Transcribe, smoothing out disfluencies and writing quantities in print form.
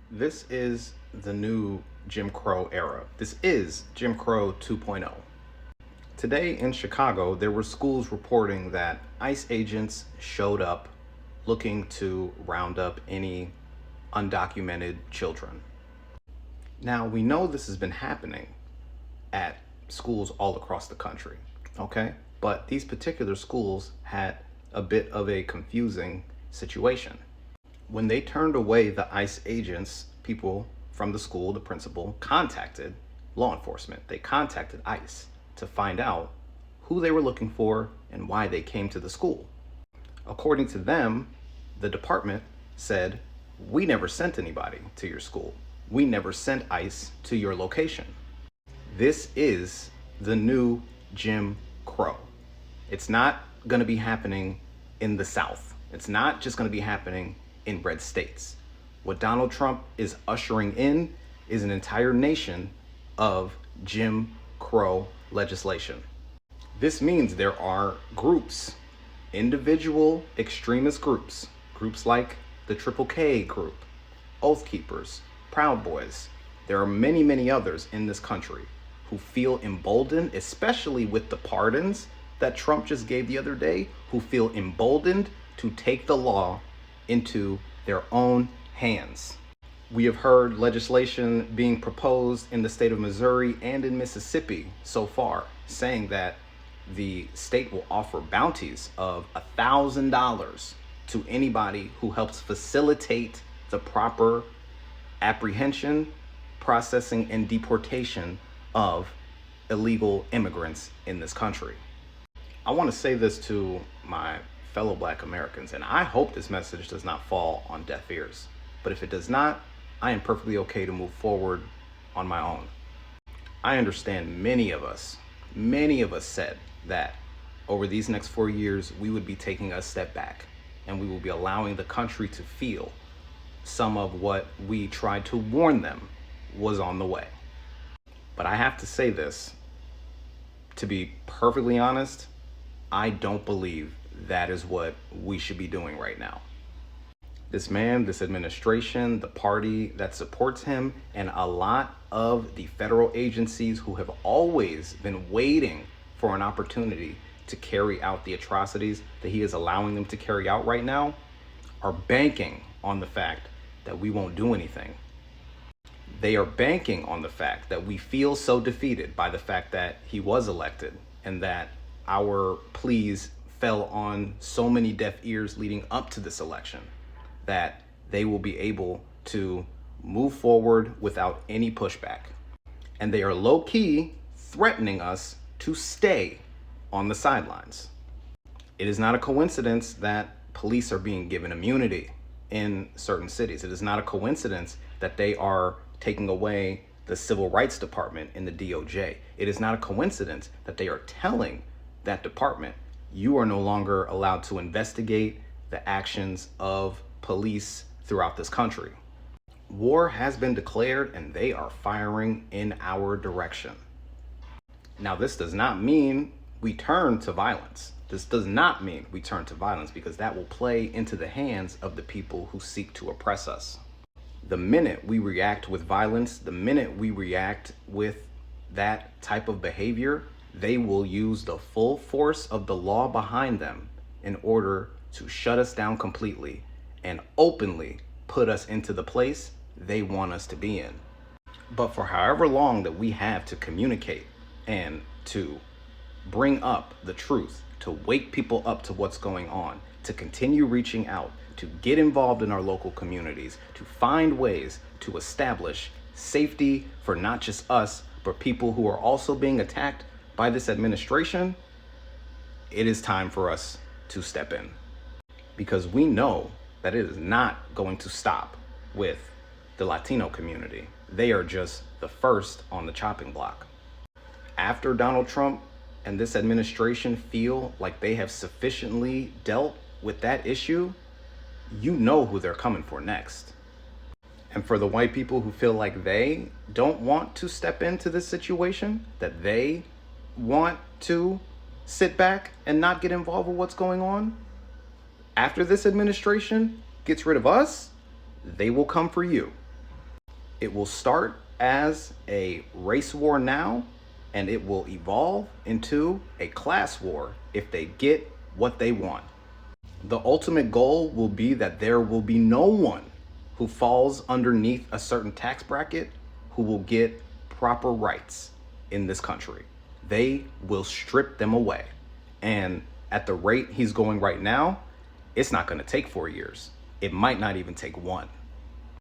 This is the new Jim Crow era. This is Jim Crow 2.0. Today in Chicago, there were schools reporting that ICE agents showed up looking to round up any undocumented children. Now, we know this has been happening at schools all across the country, okay? But these particular schools had a bit of a confusing situation. When they turned away the ICE agents, people from the school, the principal, contacted law enforcement. They contacted ICE to find out who they were looking for and why they came to the school. According to them, the department said, "We never sent anybody to your school. We never sent ICE to your location." This is the new Jim Crow. It's not going to be happening in the South. It's not just going to be happening in red states. What Donald Trump is ushering in is an entire nation of Jim Crow legislation. This means there are groups, individual extremist groups, groups like the Triple K group, Oath Keepers, Proud Boys. There are many, many others in this country who feel emboldened, especially with the pardons that Trump just gave the other day, who feel emboldened to take the law into their own hands. We have heard legislation being proposed in the state of Missouri and in Mississippi so far, saying that the state will offer bounties of $1,000 to anybody who helps facilitate the proper apprehension, processing, and deportation of illegal immigrants in this country. I want to say this to my fellow Black Americans, and I hope this message does not fall on deaf ears. But if it does not, I am perfectly okay to move forward on my own. I understand many of us said that over these next 4 years, we would be taking a step back and we will be allowing the country to feel some of what we tried to warn them was on the way. But I have to say this, to be perfectly honest, I don't believe that is what we should be doing right now. This man, this administration, the party that supports him, and a lot of the federal agencies who have always been waiting for an opportunity to carry out the atrocities that he is allowing them to carry out right now, are banking on the fact that we won't do anything. They are banking on the fact that we feel so defeated by the fact that he was elected and that our pleas fell on so many deaf ears leading up to this election that they will be able to move forward without any pushback. And they are low-key threatening us to stay on the sidelines. It is not a coincidence that police are being given immunity in certain cities. It is not a coincidence that they are taking away the Civil Rights Department in the DOJ. It is not a coincidence that they are telling that department, you are no longer allowed to investigate the actions of police throughout this country. War has been declared and they are firing in our direction. Now, this does not mean we turn to violence. This does not mean we turn to violence, because that will play into the hands of the people who seek to oppress us. The minute we react with violence, the minute we react with that type of behavior, they will use the full force of the law behind them in order to shut us down completely and openly put us into the place they want us to be in. But for however long that we have to communicate and to bring up the truth, to wake people up to what's going on, to continue reaching out, to get involved in our local communities, to find ways to establish safety for not just us, but people who are also being attacked by this administration, it is time for us to step in. Because we know that it is not going to stop with the Latino community. They are just the first on the chopping block. After Donald Trump and this administration feel like they have sufficiently dealt with that issue, you know who they're coming for next. And for the white people who feel like they don't want to step into this situation, that they want to sit back and not get involved with what's going on, after this administration gets rid of us, they will come for you. It will start as a race war now, and it will evolve into a class war if they get what they want. The ultimate goal will be that there will be no one who falls underneath a certain tax bracket who will get proper rights in this country. They will strip them away. And at the rate he's going right now, it's not going to take 4 years. It might not even take one.